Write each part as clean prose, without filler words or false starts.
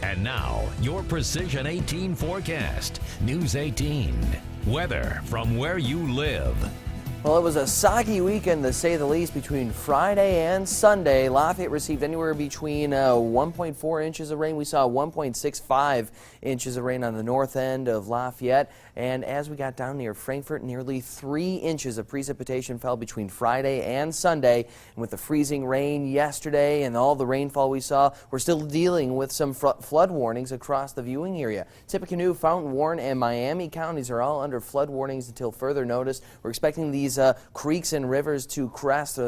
And now, your Precision 18 forecast. News 18. Weather from where you live. Well, it was a soggy weekend, to say the least, between Friday and Sunday. Lafayette received anywhere between 1.4 inches of rain. We saw 1.65 inches of rain on the north end of Lafayette. And as we got down near Frankfort, nearly 3 inches of precipitation fell between Friday and Sunday. And with the freezing rain yesterday and all the rainfall we saw, we're still dealing with some flood warnings across the viewing area. Tippecanoe, Fountain, Warren, and Miami counties are all under flood warnings until further notice. We're expecting these creeks and rivers to crest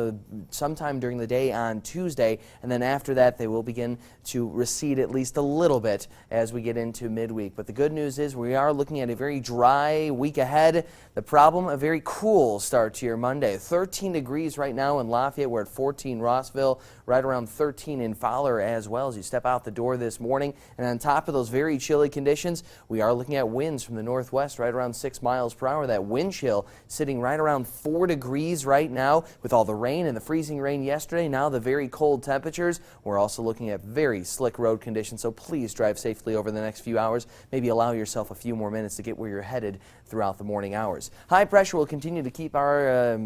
sometime during the day on Tuesday, and then after that they will begin to recede at least a little bit as we get into midweek. But the good news is we are looking at a very dry week ahead. The problem, a very cool start to your Monday. 13 degrees right now in Lafayette. We're at 14 Rossville, right around 13 in Fowler as well as you step out the door this morning. And on top of those very chilly conditions, we are looking at winds from the northwest right around 6 miles per hour. That wind chill sitting right around 4 degrees right now with all the rain and the freezing rain yesterday. Now the very cold temperatures. We're also looking at very slick road conditions, so please drive safely over the next few hours. Maybe allow yourself a few more minutes to get where you're headed throughout the morning hours. High pressure will continue to keep our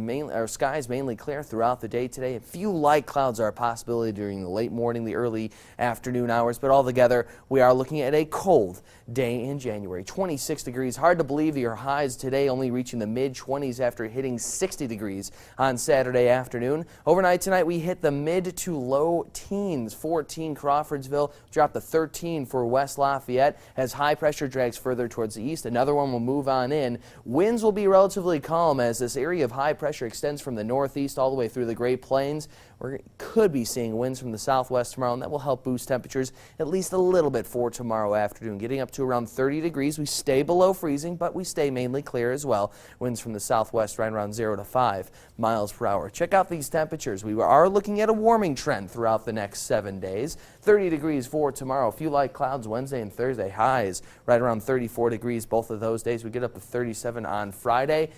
skies mainly clear throughout the day today. A few light clouds are a possibility during the late morning, the early afternoon hours, but altogether we are looking at a cold day in January. 26 degrees. Hard to believe your highs today only reaching the mid-20s after hitting 60 degrees on Saturday afternoon. Overnight tonight we hit the mid to low teens. 14 Crawfordsville, dropped to 13 for West Lafayette as high pressure drags further towards the east. Another one will move on in. Winds will be relatively calm as this area of high pressure extends from the northeast all the way through the Great Plains. We could be seeing winds from the southwest tomorrow, and that will help boost temperatures at least a little bit for tomorrow afternoon, getting up to around 30 degrees. We stay below freezing, but we stay mainly clear as well. Winds from the southwest right around 0 to 5 miles per hour. Check out these temperatures. We are looking at a warming trend throughout the next 7 days. 30 degrees for tomorrow. A few light clouds Wednesday and Thursday. Highs right around 34 degrees both of those days. We get up to 37 on Friday.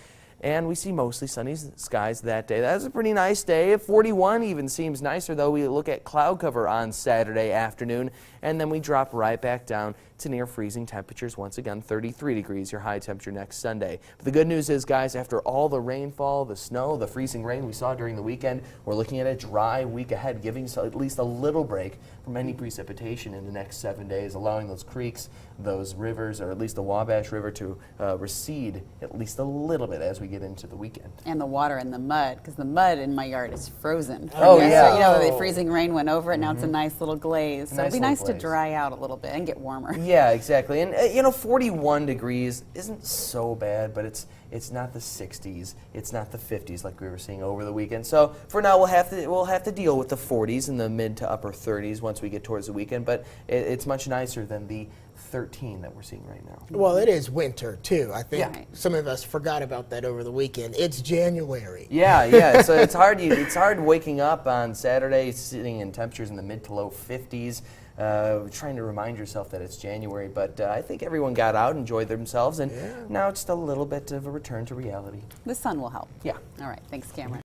And we see mostly sunny skies that day. That's a pretty nice day. 41 even seems nicer, though. We look at cloud cover on Saturday afternoon, and then we drop right back down to near freezing temperatures. Once again, 33 degrees, your high temperature next Sunday. But the good news is, guys, after all the rainfall, the snow, the freezing rain we saw during the weekend, we're looking at a dry week ahead, giving us at least a little break from any precipitation in the next 7 days, allowing those creeks, those rivers, or at least the Wabash River to recede at least a little bit as we get into the weekend. And the water and the mud, because the mud in my yard is frozen. Oh, yeah. So, you know, the freezing rain went over it. Now it's a nice little glaze. So it'd be nice to dry out a little bit and get warmer. Yeah, exactly. And, you know, 41 degrees isn't so bad, but it's not the 60s. It's not the 50s like we were seeing over the weekend. So for now, we'll have to deal with the 40s and the mid to upper 30s once we get towards the weekend. But it's much nicer than the 13 that we're seeing right now. Well, it is winter too. I think Yeah. some of us forgot about that over the weekend. It's January. Yeah. So it's hard. It's hard waking up on Saturday sitting in temperatures in the mid to low 50s. Trying to remind yourself that it's January, but I think everyone got out, enjoyed themselves, and now it's just a little bit of a return to reality. The sun will help. Yeah. All right. Thanks, Cameron.